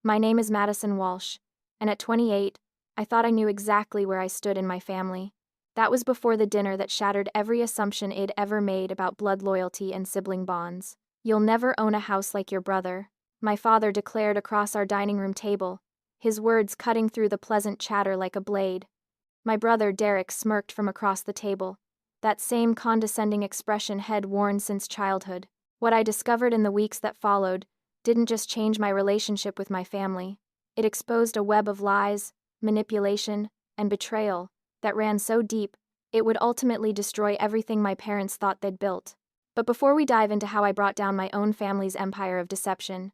My name is Madison Walsh, and at 28, I thought I knew exactly where I stood in my family. That was before the dinner that shattered every assumption I'd ever made about blood loyalty and sibling bonds. "You'll never own a house like your brother," my father declared across our dining room table, his words cutting through the pleasant chatter like a blade. My brother Derek smirked from across the table, that same condescending expression he'd worn since childhood. What I discovered in the weeks that followed didn't just change my relationship with my family. It exposed a web of lies, manipulation, and betrayal that ran so deep, it would ultimately destroy everything my parents thought they'd built. But before we dive into how I brought down my own family's empire of deception,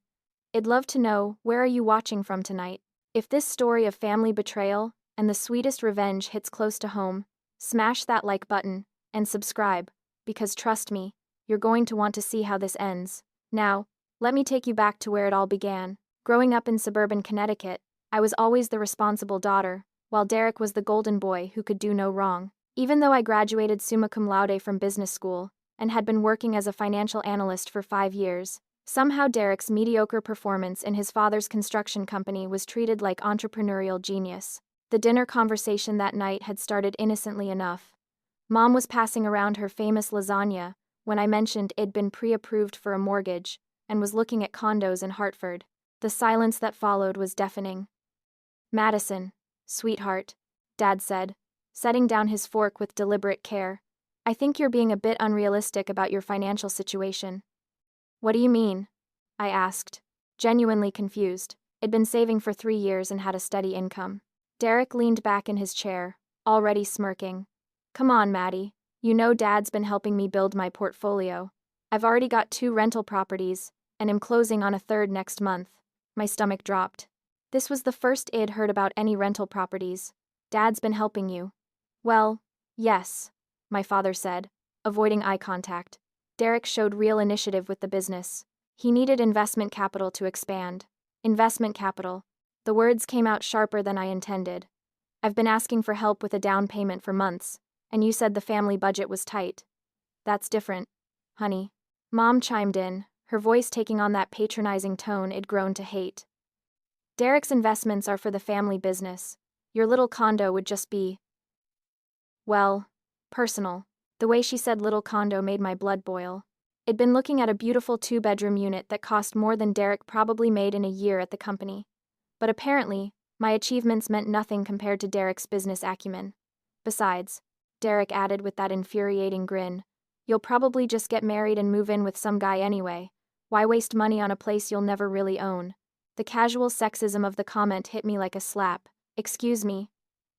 I'd love to know, where are you watching from tonight? If this story of family betrayal and the sweetest revenge hits close to home, smash that like button and subscribe, because trust me, you're going to want to see how this ends. Now, let me take you back to where it all began. Growing up in suburban Connecticut, I was always the responsible daughter, while Derek was the golden boy who could do no wrong. Even though I graduated summa cum laude from business school and had been working as a financial analyst for 5 years, somehow Derek's mediocre performance in his father's construction company was treated like entrepreneurial genius. The dinner conversation that night had started innocently enough. Mom was passing around her famous lasagna when I mentioned it'd been pre-approved for a mortgage and was looking at condos in Hartford. The silence that followed was deafening. "Madison, sweetheart," Dad said, setting down his fork with deliberate care, "I think you're being a bit unrealistic about your financial situation." "What do you mean?" I asked, genuinely confused. I'd been saving for 3 years and had a steady income. Derek leaned back in his chair, already smirking. "Come on, Maddie. You know Dad's been helping me build my portfolio. I've already got 2 rental properties, and am closing on a third next month." My stomach dropped. This was the first I'd heard about any rental properties. "Dad's been helping you?" "Well, yes," my father said, avoiding eye contact. Derek showed real initiative with the business. He needed investment capital to expand. Investment capital. The words came out sharper than I intended. "I've been asking for help with a down payment for months, and you said the family budget was tight." "That's different, honey." Mom chimed in, her voice taking on that patronizing tone I'd grown to hate. "Derek's investments are for the family business. Your little condo would just be, well, personal." The way she said little condo made my blood boil. I'd been looking at a beautiful 2-bedroom unit that cost more than Derek probably made in a year at the company. But apparently, my achievements meant nothing compared to Derek's business acumen. Besides, Derek added with that infuriating grin, "You'll probably just get married and move in with some guy anyway. Why waste money on a place you'll never really own?" The casual sexism of the comment hit me like a slap. "Excuse me.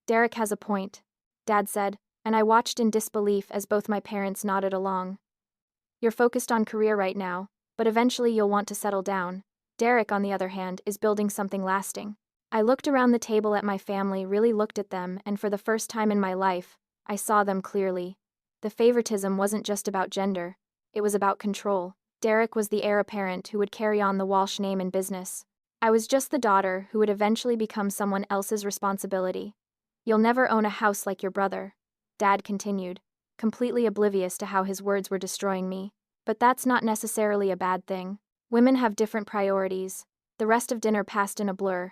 Derek has a point," Dad said, and I watched in disbelief as both my parents nodded along. "You're focused on career right now, but eventually you'll want to settle down. Derek, on the other hand, is building something lasting." I looked around the table at my family, really looked at them, and for the first time in my life, I saw them clearly. The favoritism wasn't just about gender, it was about control. Derek was the heir apparent who would carry on the Walsh name in business. I was just the daughter who would eventually become someone else's responsibility. "You'll never own a house like your brother," Dad continued, completely oblivious to how his words were destroying me. But that's not necessarily a bad thing. Women have different priorities. The rest of dinner passed in a blur.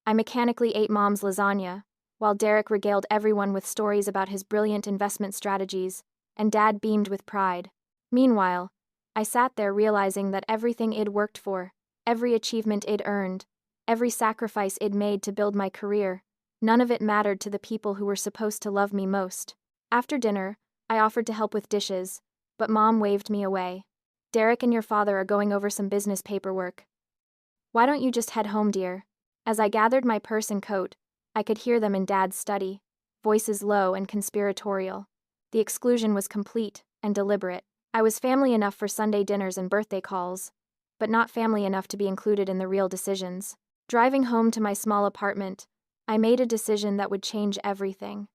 I mechanically ate Mom's lasagna, while Derek regaled everyone with stories about his brilliant investment strategies, and Dad beamed with pride. Meanwhile, I sat there realizing that everything I'd worked for, every achievement I'd earned, every sacrifice I'd made to build my career, none of it mattered to the people who were supposed to love me most. After dinner, I offered to help with dishes, but Mom waved me away. "Derek and your father are going over some business paperwork. Why don't you just head home, dear?" As I gathered my purse and coat, I could hear them in Dad's study, voices low and conspiratorial. The exclusion was complete and deliberate. I was family enough for Sunday dinners and birthday calls, but not family enough to be included in the real decisions. Driving home to my small apartment, I made a decision that would change everything.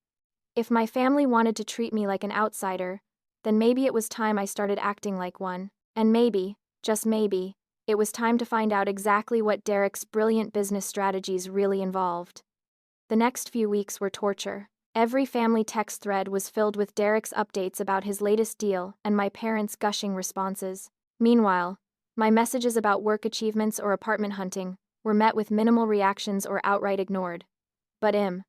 If my family wanted to treat me like an outsider, then maybe it was time I started acting like one. And maybe, just maybe, it was time to find out exactly what Derek's brilliant business strategies really involved. The next few weeks were torture. Every family text thread was filled with Derek's updates about his latest deal and my parents' gushing responses. Meanwhile, my messages about work achievements or apartment hunting were met with minimal reactions or outright ignored. But a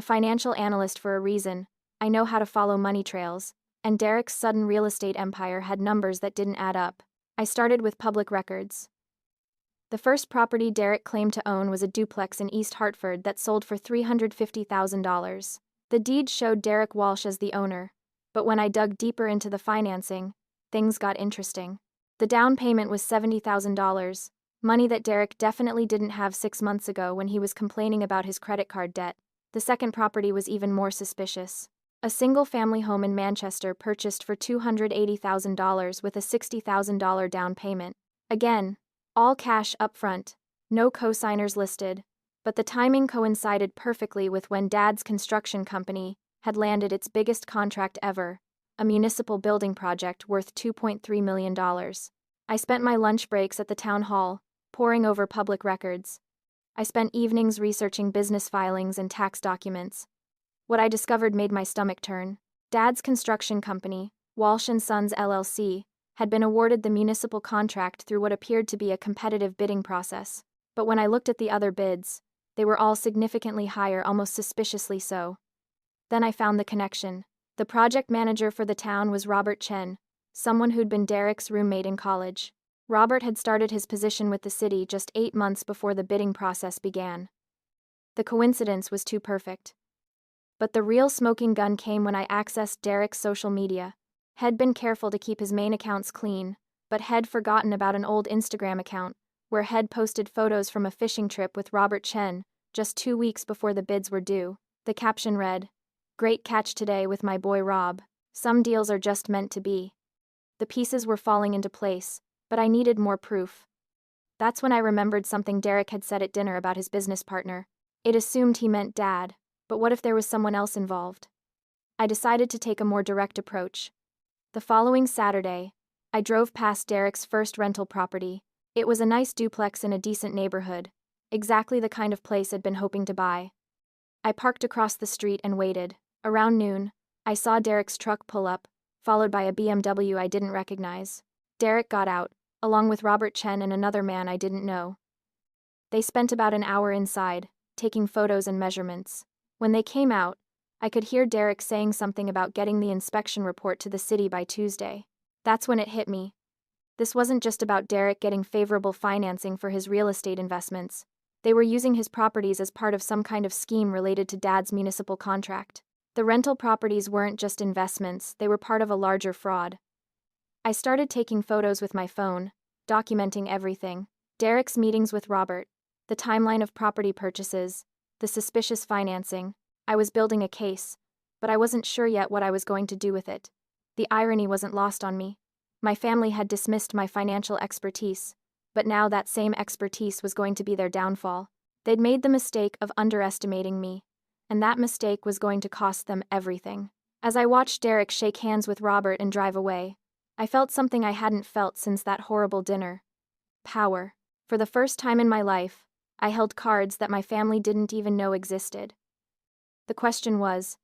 financial analyst for a reason, I know how to follow money trails, and Derek's sudden real estate empire had numbers that didn't add up. I started with public records. The first property Derek claimed to own was a duplex in East Hartford that sold for $350,000. The deed showed Derek Walsh as the owner, but when I dug deeper into the financing, things got interesting. The down payment was $70,000, money that Derek definitely didn't have 6 months ago when he was complaining about his credit card debt. The second property was even more suspicious. A single-family home in Manchester purchased for $280,000 with a $60,000 down payment. Again, all cash upfront, no co-signers listed, but the timing coincided perfectly with when Dad's construction company had landed its biggest contract ever, a municipal building project worth $2.3 million. I spent my lunch breaks at the town hall, poring over public records. I spent evenings researching business filings and tax documents. What I discovered made my stomach turn. Dad's construction company, Walsh & Sons LLC, had been awarded the municipal contract through what appeared to be a competitive bidding process. But when I looked at the other bids, they were all significantly higher, almost suspiciously so. Then I found the connection. The project manager for the town was Robert Chen, someone who'd been Derek's roommate in college. Robert had started his position with the city just 8 months before the bidding process began. The coincidence was too perfect. But the real smoking gun came when I accessed Derek's social media. Had been careful to keep his main accounts clean, but had forgotten about an old Instagram account, where Head posted photos from a fishing trip with Robert Chen, just 2 weeks before the bids were due. The caption read, "Great catch today with my boy Rob. Some deals are just meant to be." The pieces were falling into place, but I needed more proof. That's when I remembered something Derek had said at dinner about his business partner. It assumed he meant Dad, but what if there was someone else involved? I decided to take a more direct approach. The following Saturday, I drove past Derek's first rental property. It was a nice duplex in a decent neighborhood, exactly the kind of place I'd been hoping to buy. I parked across the street and waited. Around noon, I saw Derek's truck pull up, followed by a BMW I didn't recognize. Derek got out, along with Robert Chen and another man I didn't know. They spent about an hour inside, taking photos and measurements. When they came out, I could hear Derek saying something about getting the inspection report to the city by Tuesday. That's when it hit me. This wasn't just about Derek getting favorable financing for his real estate investments. They were using his properties as part of some kind of scheme related to Dad's municipal contract. The rental properties weren't just investments, they were part of a larger fraud. I started taking photos with my phone, documenting everything. Derek's meetings with Robert, the timeline of property purchases, the suspicious financing. I was building a case, but I wasn't sure yet what I was going to do with it. The irony wasn't lost on me. My family had dismissed my financial expertise, but now that same expertise was going to be their downfall. They'd made the mistake of underestimating me, and that mistake was going to cost them everything. As I watched Derek shake hands with Robert and drive away, I felt something I hadn't felt since that horrible dinner. Power. For the first time in my life, I held cards that my family didn't even know existed. The question was,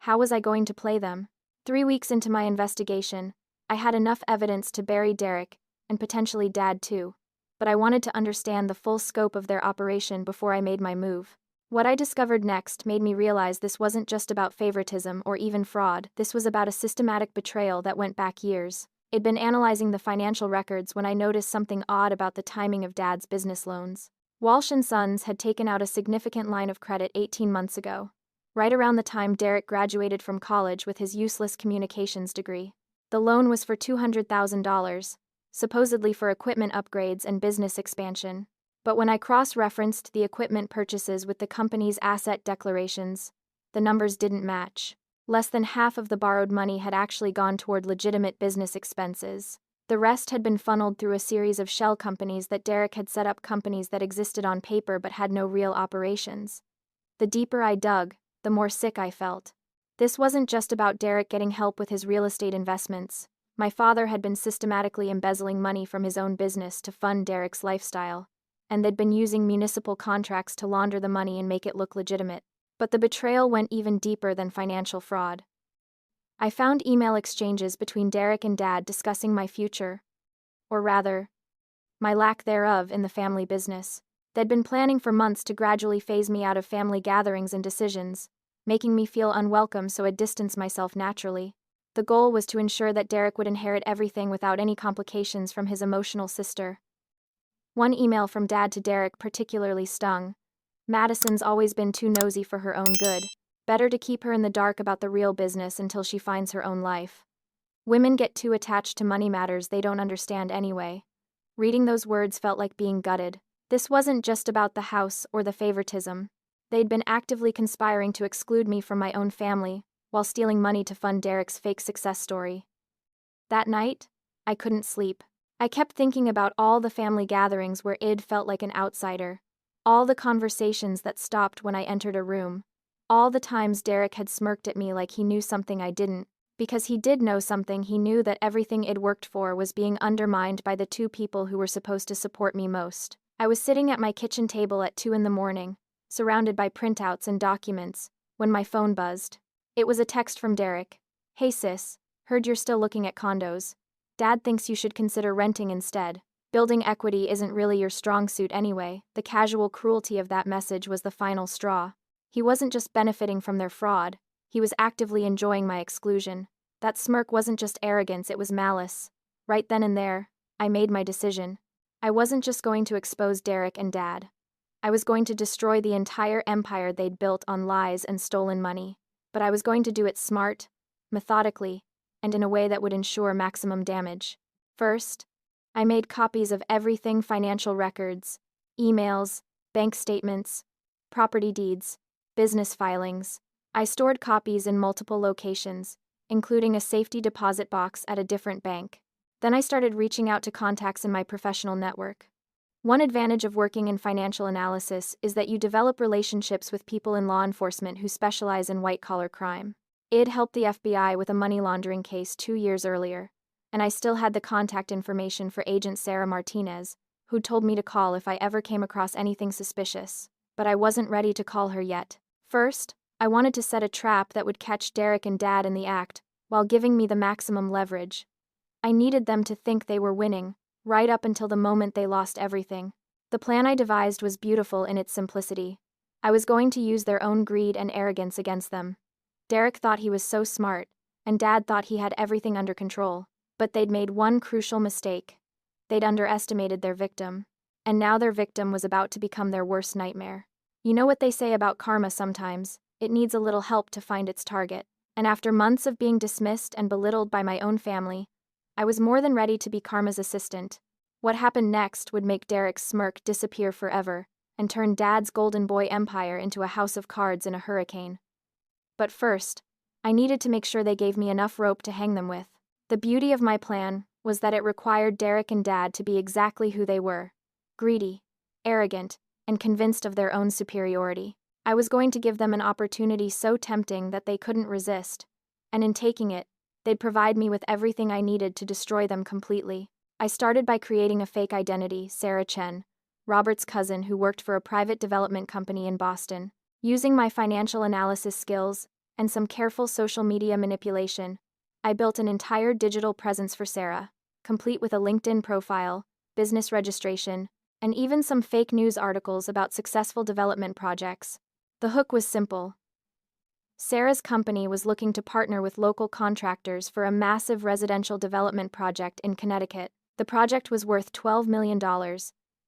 how was I going to play them? 3 weeks into my investigation, I had enough evidence to bury Derek, and potentially Dad too, but I wanted to understand the full scope of their operation before I made my move. What I discovered next made me realize this wasn't just about favoritism or even fraud, this was about a systematic betrayal that went back years. I'd been analyzing the financial records when I noticed something odd about the timing of Dad's business loans. Walsh & Sons had taken out a significant line of credit 18 months ago, right around the time Derek graduated from college with his useless communications degree. The loan was for $200,000, supposedly for equipment upgrades and business expansion. But when I cross-referenced the equipment purchases with the company's asset declarations, the numbers didn't match. Less than half of the borrowed money had actually gone toward legitimate business expenses. The rest had been funneled through a series of shell companies that Derek had set up, companies that existed on paper but had no real operations. The deeper I dug, the more sick I felt. This wasn't just about Derek getting help with his real estate investments. My father had been systematically embezzling money from his own business to fund Derek's lifestyle, and they'd been using municipal contracts to launder the money and make it look legitimate. But the betrayal went even deeper than financial fraud. I found email exchanges between Derek and Dad discussing my future, or rather, my lack thereof in the family business. They'd been planning for months to gradually phase me out of family gatherings and decisions, making me feel unwelcome so I'd distance myself naturally. The goal was to ensure that Derek would inherit everything without any complications from his emotional sister. One email from Dad to Derek particularly stung. Madison's always been too nosy for her own good. Better to keep her in the dark about the real business until she finds her own life. Women get too attached to money matters they don't understand anyway. Reading those words felt like being gutted. This wasn't just about the house or the favoritism. They'd been actively conspiring to exclude me from my own family, while stealing money to fund Derek's fake success story. That night, I couldn't sleep. I kept thinking about all the family gatherings where Id felt like an outsider. All the conversations that stopped when I entered a room. All the times Derek had smirked at me like he knew something I didn't. Because he did know something, he knew that everything Id worked for was being undermined by the two people who were supposed to support me most. I was sitting at my kitchen table at 2 a.m, surrounded by printouts and documents, when my phone buzzed. It was a text from Derek. "Hey sis, heard you're still looking at condos. Dad thinks you should consider renting instead. Building equity isn't really your strong suit anyway." The casual cruelty of that message was the final straw. He wasn't just benefiting from their fraud, he was actively enjoying my exclusion. That smirk wasn't just arrogance, it was malice. Right then and there, I made my decision. I wasn't just going to expose Derek and Dad. I was going to destroy the entire empire they'd built on lies and stolen money. But I was going to do it smart, methodically, and in a way that would ensure maximum damage. First, I made copies of everything: financial records, emails, bank statements, property deeds, business filings. I stored copies in multiple locations, including a safety deposit box at a different bank. Then I started reaching out to contacts in my professional network. One advantage of working in financial analysis is that you develop relationships with people in law enforcement who specialize in white-collar crime. Id helped the FBI with a money laundering case 2 years earlier, and I still had the contact information for Agent Sarah Martinez, who told me to call if I ever came across anything suspicious. But I wasn't ready to call her yet. First, I wanted to set a trap that would catch Derek and Dad in the act, while giving me the maximum leverage. I needed them to think they were winning, right up until the moment they lost everything. The plan I devised was beautiful in its simplicity. I was going to use their own greed and arrogance against them. Derek thought he was so smart, and Dad thought he had everything under control. But they'd made one crucial mistake. They'd underestimated their victim. And now their victim was about to become their worst nightmare. You know what they say about karma sometimes: it needs a little help to find its target. And after months of being dismissed and belittled by my own family, I was more than ready to be karma's assistant. What happened next would make Derek's smirk disappear forever, and turn Dad's golden boy empire into a house of cards in a hurricane. But first, I needed to make sure they gave me enough rope to hang them with. The beauty of my plan was that it required Derek and Dad to be exactly who they were: greedy, arrogant, and convinced of their own superiority. I was going to give them an opportunity so tempting that they couldn't resist, and in taking it, they'd provide me with everything I needed to destroy them completely. I started by creating a fake identity: Sarah Chen, Robert's cousin who worked for a private development company in Boston. Using my financial analysis skills and some careful social media manipulation, I built an entire digital presence for Sarah, complete with a LinkedIn profile, business registration, and even some fake news articles about successful development projects. The hook was simple. Sarah's company was looking to partner with local contractors for a massive residential development project in Connecticut. The project was worth $12 million,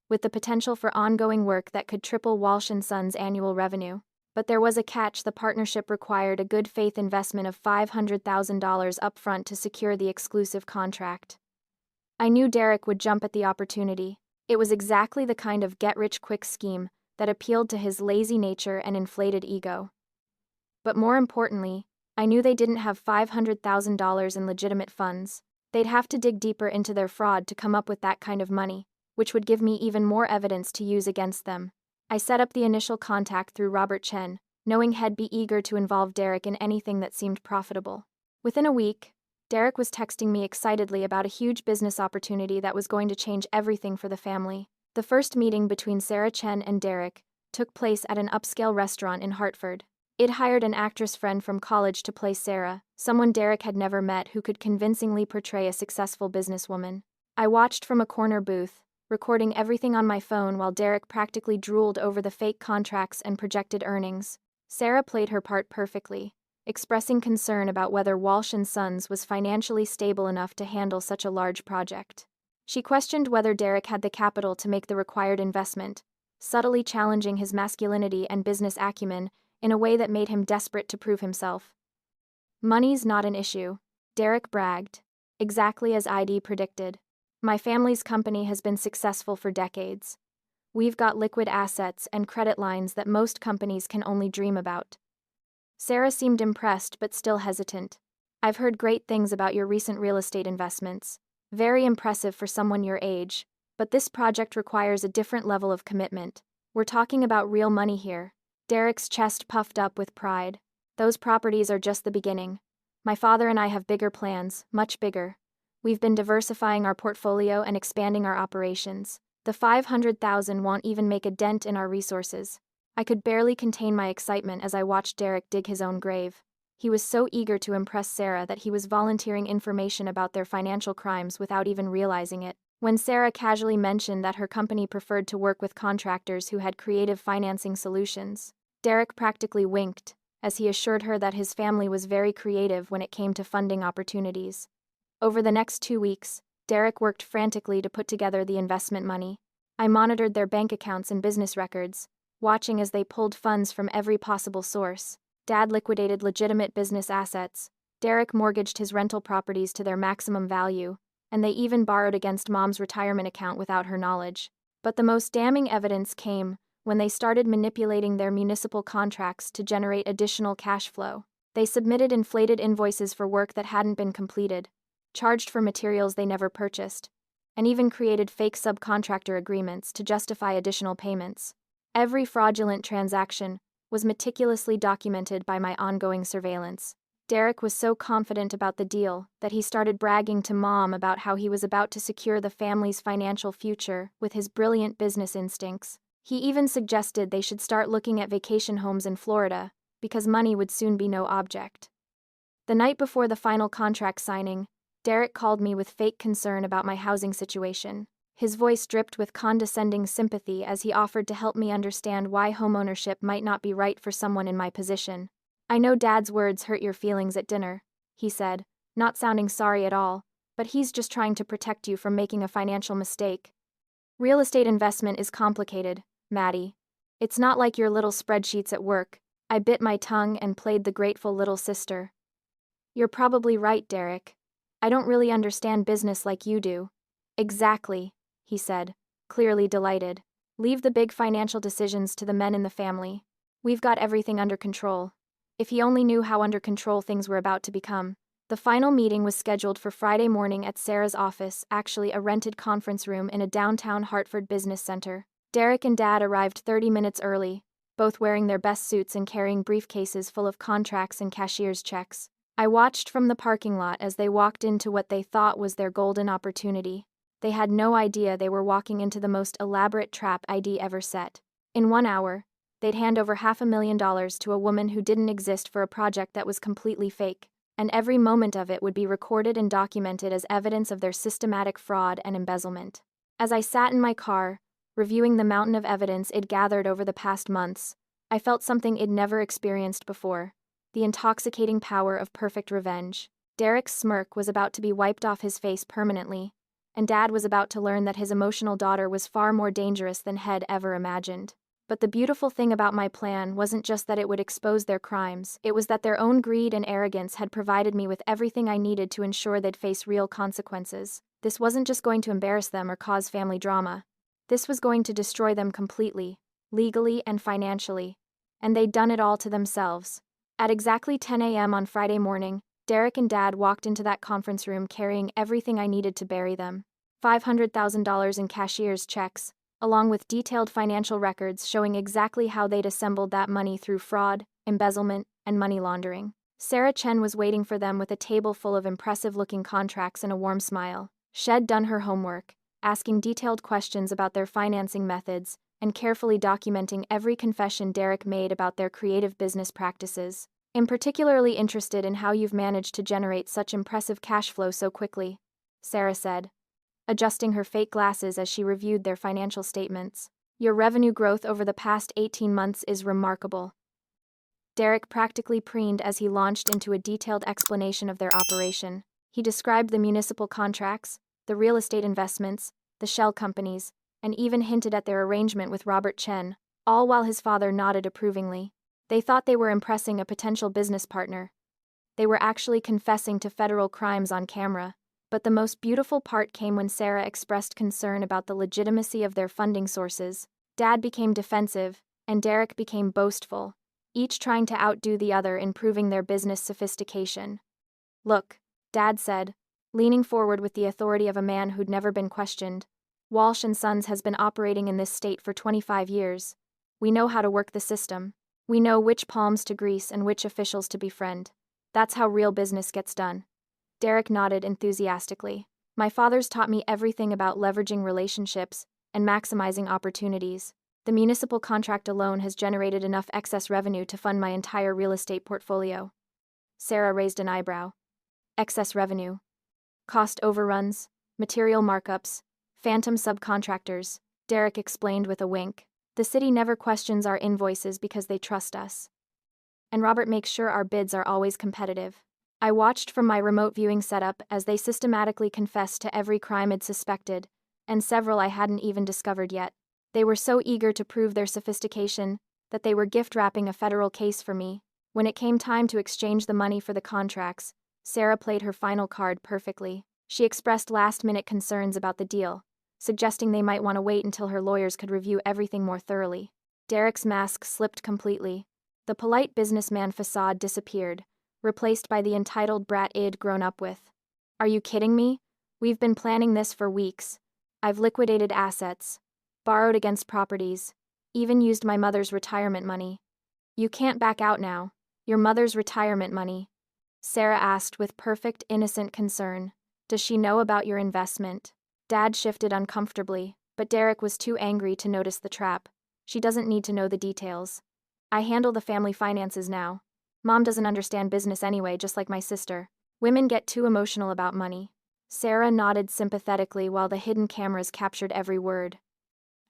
with the potential for ongoing work that could triple Walsh & Sons' annual revenue. But there was a catch: the partnership required a good faith investment of $500,000 upfront to secure the exclusive contract. I knew Derek would jump at the opportunity. It was exactly the kind of get-rich-quick scheme that appealed to his lazy nature and inflated ego. But more importantly, I knew they didn't have $500,000 in legitimate funds. They'd have to dig deeper into their fraud to come up with that kind of money, which would give me even more evidence to use against them. I set up the initial contact through Robert Chen, knowing he'd be eager to involve Derek in anything that seemed profitable. Within a week, Derek was texting me excitedly about a huge business opportunity that was going to change everything for the family. The first meeting between Sarah Chen and Derek took place at an upscale restaurant in Hartford. It hired an actress friend from college to play Sarah, someone Derek had never met who could convincingly portray a successful businesswoman. I watched from a corner booth, recording everything on my phone while Derek practically drooled over the fake contracts and projected earnings. Sarah played her part perfectly, expressing concern about whether Walsh & Sons was financially stable enough to handle such a large project. She questioned whether Derek had the capital to make the required investment, subtly challenging his masculinity and business acumen in a way that made him desperate to prove himself. "Money's not an issue," Derek bragged, exactly as ID predicted. "My family's company has been successful for decades. We've got liquid assets and credit lines that most companies can only dream about." Sarah seemed impressed but still hesitant. "I've heard great things about your recent real estate investments. Very impressive for someone your age, but this project requires a different level of commitment. We're talking about real money here." Derek's chest puffed up with pride. "Those properties are just the beginning. My father and I have bigger plans, much bigger. We've been diversifying our portfolio and expanding our operations. The $500,000 won't even make a dent in our resources." I could barely contain my excitement as I watched Derek dig his own grave. He was so eager to impress Sarah that he was volunteering information about their financial crimes without even realizing it. When Sarah casually mentioned that her company preferred to work with contractors who had creative financing solutions, Derek practically winked, as he assured her that his family was very creative when it came to funding opportunities. Over the next 2 weeks, Derek worked frantically to put together the investment money. I monitored their bank accounts and business records, watching as they pulled funds from every possible source. Dad liquidated legitimate business assets, Derek mortgaged his rental properties to their maximum value, and they even borrowed against Mom's retirement account without her knowledge. But the most damning evidence came when they started manipulating their municipal contracts to generate additional cash flow. They submitted inflated invoices for work that hadn't been completed, charged for materials they never purchased, and even created fake subcontractor agreements to justify additional payments. Every fraudulent transaction was meticulously documented by my ongoing surveillance. Derek was so confident about the deal that he started bragging to Mom about how he was about to secure the family's financial future with his brilliant business instincts. He even suggested they should start looking at vacation homes in Florida, because money would soon be no object. The night before the final contract signing, Derek called me with fake concern about my housing situation. His voice dripped with condescending sympathy as he offered to help me understand why homeownership might not be right for someone in my position. "I know Dad's words hurt your feelings at dinner," he said, not sounding sorry at all, "but he's just trying to protect you from making a financial mistake. Real estate investment is complicated, Maddie. It's not like your little spreadsheets at work." I bit my tongue and played the grateful little sister. "You're probably right, Derek. I don't really understand business like you do." "Exactly," he said, clearly delighted. "Leave the big financial decisions to the men in the family. We've got everything under control." If he only knew how under control things were about to become. The final meeting was scheduled for Friday morning at Sarah's office, actually a rented conference room in a downtown Hartford business center. Derek and Dad arrived 30 minutes early, both wearing their best suits and carrying briefcases full of contracts and cashier's checks. I watched from the parking lot as they walked into what they thought was their golden opportunity. They had no idea they were walking into the most elaborate trap ID ever set. In 1 hour, they'd hand over $500,000 to a woman who didn't exist for a project that was completely fake, and every moment of it would be recorded and documented as evidence of their systematic fraud and embezzlement. As I sat in my car, reviewing the mountain of evidence it'd gathered over the past months, I felt something I'd never experienced before: the intoxicating power of perfect revenge. Derek's smirk was about to be wiped off his face permanently, and Dad was about to learn that his emotional daughter was far more dangerous than Head ever imagined. But the beautiful thing about my plan wasn't just that it would expose their crimes, it was that their own greed and arrogance had provided me with everything I needed to ensure they'd face real consequences. This wasn't just going to embarrass them or cause family drama. This was going to destroy them completely, legally and financially. And they'd done it all to themselves. At exactly 10 a.m. on Friday morning, Derek and Dad walked into that conference room carrying everything I needed to bury them. $500,000 in cashier's checks, along with detailed financial records showing exactly how they'd assembled that money through fraud, embezzlement, and money laundering. Sarah Chen was waiting for them with a table full of impressive-looking contracts and a warm smile. She'd done her homework, asking detailed questions about their financing methods, and carefully documenting every confession Derek made about their creative business practices. "I'm particularly interested in how you've managed to generate such impressive cash flow so quickly," Sarah said. adjusting her fake glasses as she reviewed their financial statements. Your revenue growth over the past 18 months is remarkable. Derek practically preened as he launched into a detailed explanation of their operation. He described the municipal contracts, the real estate investments, the shell companies, and even hinted at their arrangement with Robert Chen, all while his father nodded approvingly. They thought they were impressing a potential business partner. They were actually confessing to federal crimes on camera. But the most beautiful part came when Sarah expressed concern about the legitimacy of their funding sources. Dad became defensive, and Derek became boastful, each trying to outdo the other in proving their business sophistication. "Look," Dad said, leaning forward with the authority of a man who'd never been questioned. "Walsh and Sons has been operating in this state for 25 years. We know how to work the system. We know which palms to grease and which officials to befriend. That's how real business gets done." Derek nodded enthusiastically. "My father's taught me everything about leveraging relationships and maximizing opportunities. The municipal contract alone has generated enough excess revenue to fund my entire real estate portfolio." Sarah raised an eyebrow. "Excess revenue? Cost overruns, material markups, phantom subcontractors," Derek explained with a wink. "The city never questions our invoices because they trust us. And Robert makes sure our bids are always competitive." I watched from my remote viewing setup as they systematically confessed to every crime I'd suspected, and several I hadn't even discovered yet. They were so eager to prove their sophistication that they were gift-wrapping a federal case for me. When it came time to exchange the money for the contracts, Sarah played her final card perfectly. She expressed last-minute concerns about the deal, suggesting they might want to wait until her lawyers could review everything more thoroughly. Derek's mask slipped completely. The polite businessman facade disappeared, replaced by the entitled brat I'd grown up with. "Are you kidding me? We've been planning this for weeks. I've liquidated assets, borrowed against properties, even used my mother's retirement money." "You can't back out now. Your mother's retirement money?" Sarah asked with perfect innocent concern. "Does she know about your investment?" Dad shifted uncomfortably, but Derek was too angry to notice the trap. "She doesn't need to know the details. I handle the family finances now. Mom doesn't understand business anyway, just like my sister. Women get too emotional about money." Sarah nodded sympathetically while the hidden cameras captured every word.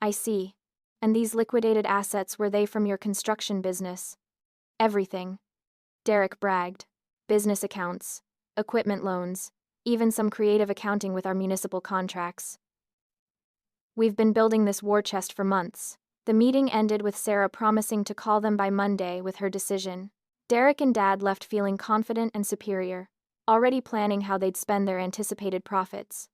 "I see. And these liquidated assets, were they from your construction business?" "Everything," Derek bragged. "Business accounts, equipment loans, even some creative accounting with our municipal contracts. We've been building this war chest for months." The meeting ended with Sarah promising to call them by Monday with her decision. Derek and Dad left feeling confident and superior, already planning how they'd spend their anticipated profits.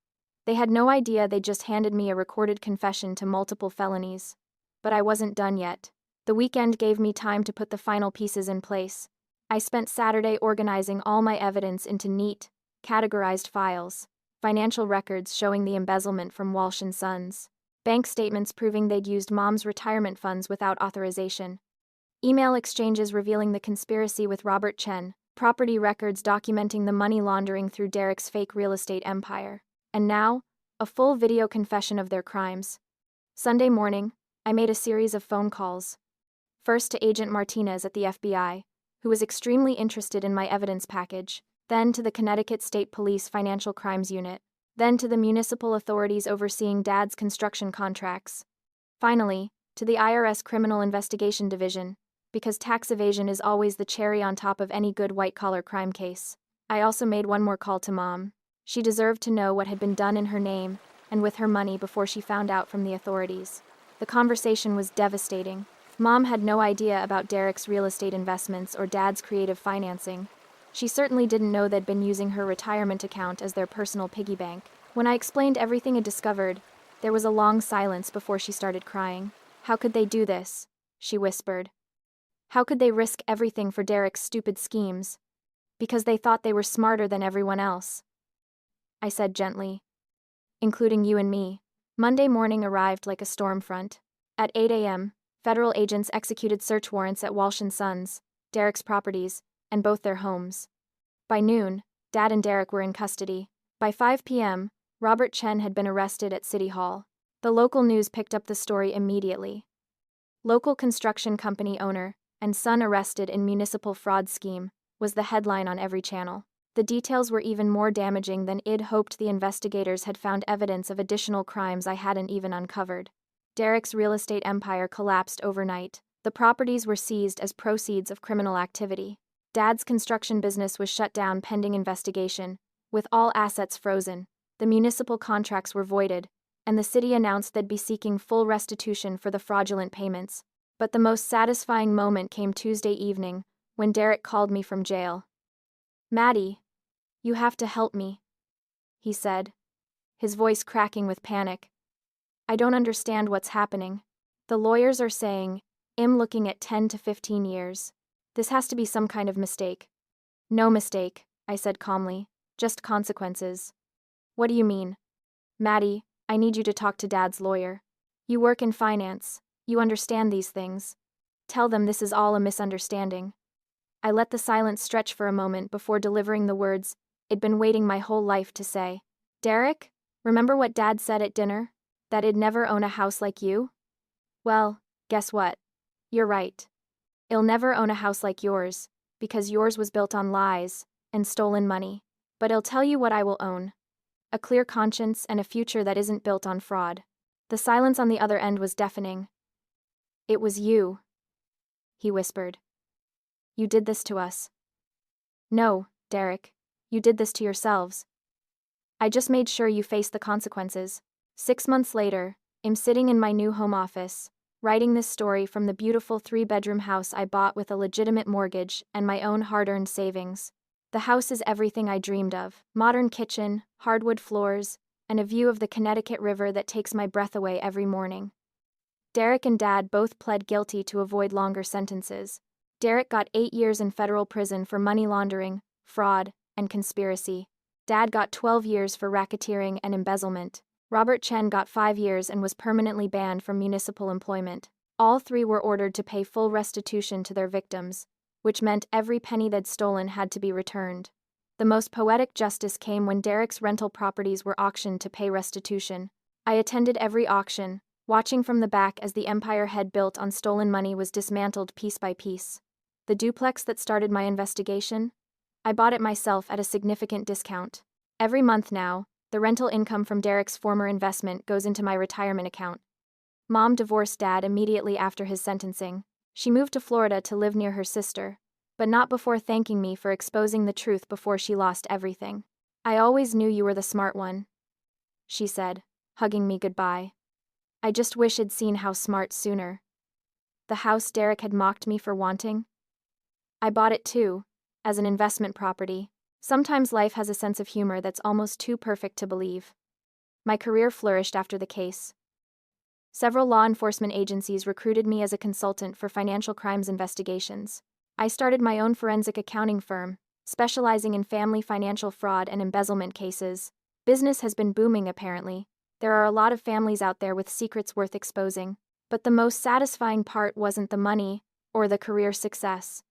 They had no idea they'd just handed me a recorded confession to multiple felonies. But I wasn't done yet. The weekend gave me time to put the final pieces in place. I spent Saturday organizing all my evidence into neat, categorized files: financial records showing the embezzlement from Walsh and Sons, bank statements proving they'd used Mom's retirement funds without authorization, email exchanges revealing the conspiracy with Robert Chen, property records documenting the money laundering through Derek's fake real estate empire, and now, a full video confession of their crimes. Sunday morning, I made a series of phone calls. First to Agent Martinez at the FBI, who was extremely interested in my evidence package, then to the Connecticut State Police Financial Crimes Unit, then to the municipal authorities overseeing Dad's construction contracts. Finally, to the IRS Criminal Investigation Division, because tax evasion is always the cherry on top of any good white-collar crime case. I also made one more call to Mom. She deserved to know what had been done in her name and with her money before she found out from the authorities. The conversation was devastating. Mom had no idea about Derek's real estate investments or Dad's creative financing. She certainly didn't know they'd been using her retirement account as their personal piggy bank. When I explained everything I'd discovered, there was a long silence before she started crying. "How could they do this?" she whispered. "How could they risk everything for Derek's stupid schemes? Because they thought they were smarter than everyone else," I said gently. "Including you and me." Monday morning arrived like a storm front. At 8 a.m., federal agents executed search warrants at Walsh and Sons, Derek's properties, and both their homes. By noon, Dad and Derek were in custody. By 5 p.m., Robert Chen had been arrested at City Hall. The local news picked up the story immediately. "Local construction company owner and son arrested in municipal fraud scheme," was the headline on every channel. The details were even more damaging than I'd hoped. The investigators had found evidence of additional crimes I hadn't even uncovered. Derek's real estate empire collapsed overnight. The properties were seized as proceeds of criminal activity. Dad's construction business was shut down pending investigation, with all assets frozen. The municipal contracts were voided, and the city announced they'd be seeking full restitution for the fraudulent payments. But the most satisfying moment came Tuesday evening, when Derek called me from jail. "Maddie, you have to help me," he said, his voice cracking with panic. "I don't understand what's happening. The lawyers are saying, I'm looking at 10 to 15 years. This has to be some kind of mistake." "No mistake," I said calmly, "just consequences." "What do you mean?" "Maddie, I need you to talk to Dad's lawyer. You work in finance, you understand these things. Tell them this is all a misunderstanding." I let the silence stretch for a moment before delivering the words I'd been waiting my whole life to say. "Derek, remember what Dad said at dinner? That I'd never own a house like you? Well, guess what? You're right. I'll never own a house like yours, because yours was built on lies and stolen money. But I'll tell you what I will own: a clear conscience and a future that isn't built on fraud." The silence on the other end was deafening. "It was you," he whispered. "You did this to us." "No, Derek, you did this to yourselves. I just made sure you faced the consequences." 6 months later, I'm sitting in my new home office, writing this story from the beautiful 3-bedroom house I bought with a legitimate mortgage and my own hard-earned savings. The house is everything I dreamed of: modern kitchen, hardwood floors, and a view of the Connecticut River that takes my breath away every morning. Derek and Dad both pled guilty to avoid longer sentences. Derek got 8 years in federal prison for money laundering, fraud, and conspiracy. Dad got 12 years for racketeering and embezzlement. Robert Chen got 5 years and was permanently banned from municipal employment. All three were ordered to pay full restitution to their victims, which meant every penny they'd stolen had to be returned. The most poetic justice came when Derek's rental properties were auctioned to pay restitution. I attended every auction, watching from the back as the empire he'd built on stolen money was dismantled piece by piece. The duplex that started my investigation? I bought it myself at a significant discount. Every month now, the rental income from Derek's former investment goes into my retirement account. Mom divorced Dad immediately after his sentencing. She moved to Florida to live near her sister, but not before thanking me for exposing the truth before she lost everything. "I always knew you were the smart one," she said, hugging me goodbye. "I just wish I'd seen how smart sooner." The house Derek had mocked me for wanting? I bought it too, as an investment property. Sometimes life has a sense of humor that's almost too perfect to believe. My career flourished after the case. Several law enforcement agencies recruited me as a consultant for financial crimes investigations. I started my own forensic accounting firm, specializing in family financial fraud and embezzlement cases. Business has been booming apparently. There are a lot of families out there with secrets worth exposing. But the most satisfying part wasn't the money or the career success.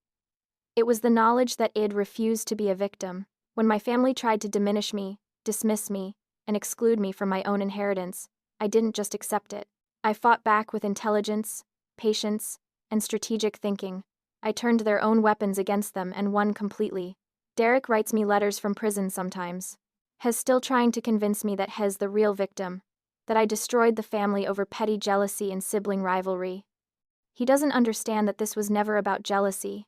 It was the knowledge that I'd refused to be a victim. When my family tried to diminish me, dismiss me, and exclude me from my own inheritance, I didn't just accept it. I fought back with intelligence, patience, and strategic thinking. I turned their own weapons against them and won completely. Derek writes me letters from prison sometimes. He's still trying to convince me that he's the real victim, that I destroyed the family over petty jealousy and sibling rivalry. He doesn't understand that this was never about jealousy.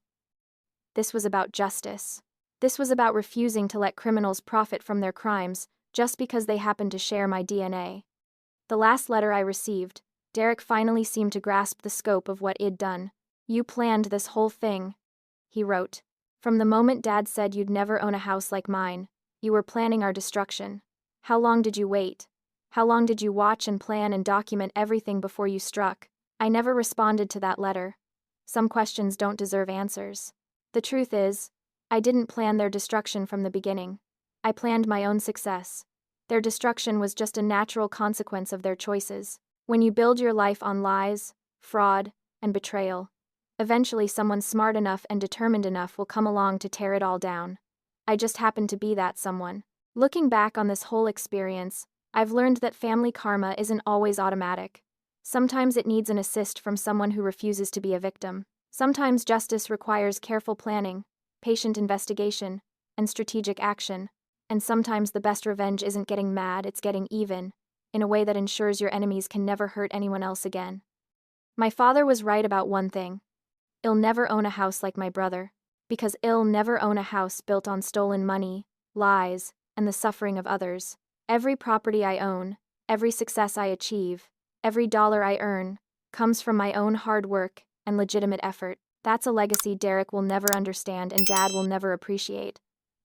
This was about justice. This was about refusing to let criminals profit from their crimes just because they happened to share my DNA. The last letter I received, Derek finally seemed to grasp the scope of what I'd done. "You planned this whole thing," he wrote. "From the moment Dad said you'd never own a house like mine, you were planning our destruction. How long did you wait? How long did you watch and plan and document everything before you struck?" I never responded to that letter. Some questions don't deserve answers. The truth is, I didn't plan their destruction from the beginning. I planned my own success. Their destruction was just a natural consequence of their choices. When you build your life on lies, fraud, and betrayal, eventually someone smart enough and determined enough will come along to tear it all down. I just happened to be that someone. Looking back on this whole experience, I've learned that family karma isn't always automatic. Sometimes it needs an assist from someone who refuses to be a victim. Sometimes justice requires careful planning, patient investigation, and strategic action. And sometimes the best revenge isn't getting mad, it's getting even, in a way that ensures your enemies can never hurt anyone else again. My father was right about one thing. I'll never own a house like my brother, because I'll never own a house built on stolen money, lies, and the suffering of others. Every property I own, every success I achieve, every dollar I earn, comes from my own hard work and legitimate effort. That's a legacy Derek will never understand and Dad will never appreciate.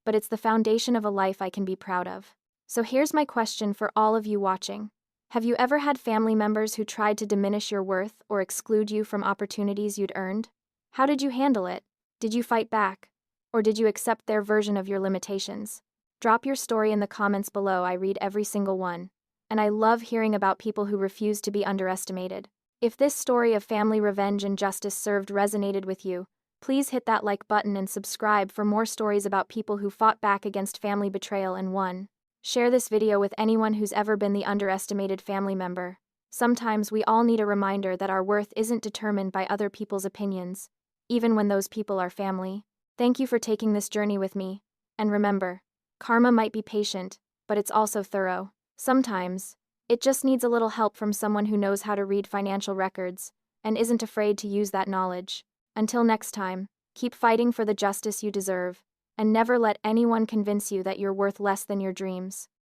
But it's the foundation of a life I can be proud of. So here's my question for all of you watching. Have you ever had family members who tried to diminish your worth or exclude you from opportunities you'd earned? How did you handle it? Did you fight back? Or did you accept their version of your limitations? Drop your story in the comments below, I read every single one. And I love hearing about people who refuse to be underestimated. If this story of family revenge and justice served resonated with you, please hit that like button and subscribe for more stories about people who fought back against family betrayal and won. Share this video with anyone who's ever been the underestimated family member. Sometimes we all need a reminder that our worth isn't determined by other people's opinions, even when those people are family. Thank you for taking this journey with me. And remember, karma might be patient, but it's also thorough. Sometimes, it just needs a little help from someone who knows how to read financial records and isn't afraid to use that knowledge. Until next time, keep fighting for the justice you deserve, and never let anyone convince you that you're worth less than your dreams.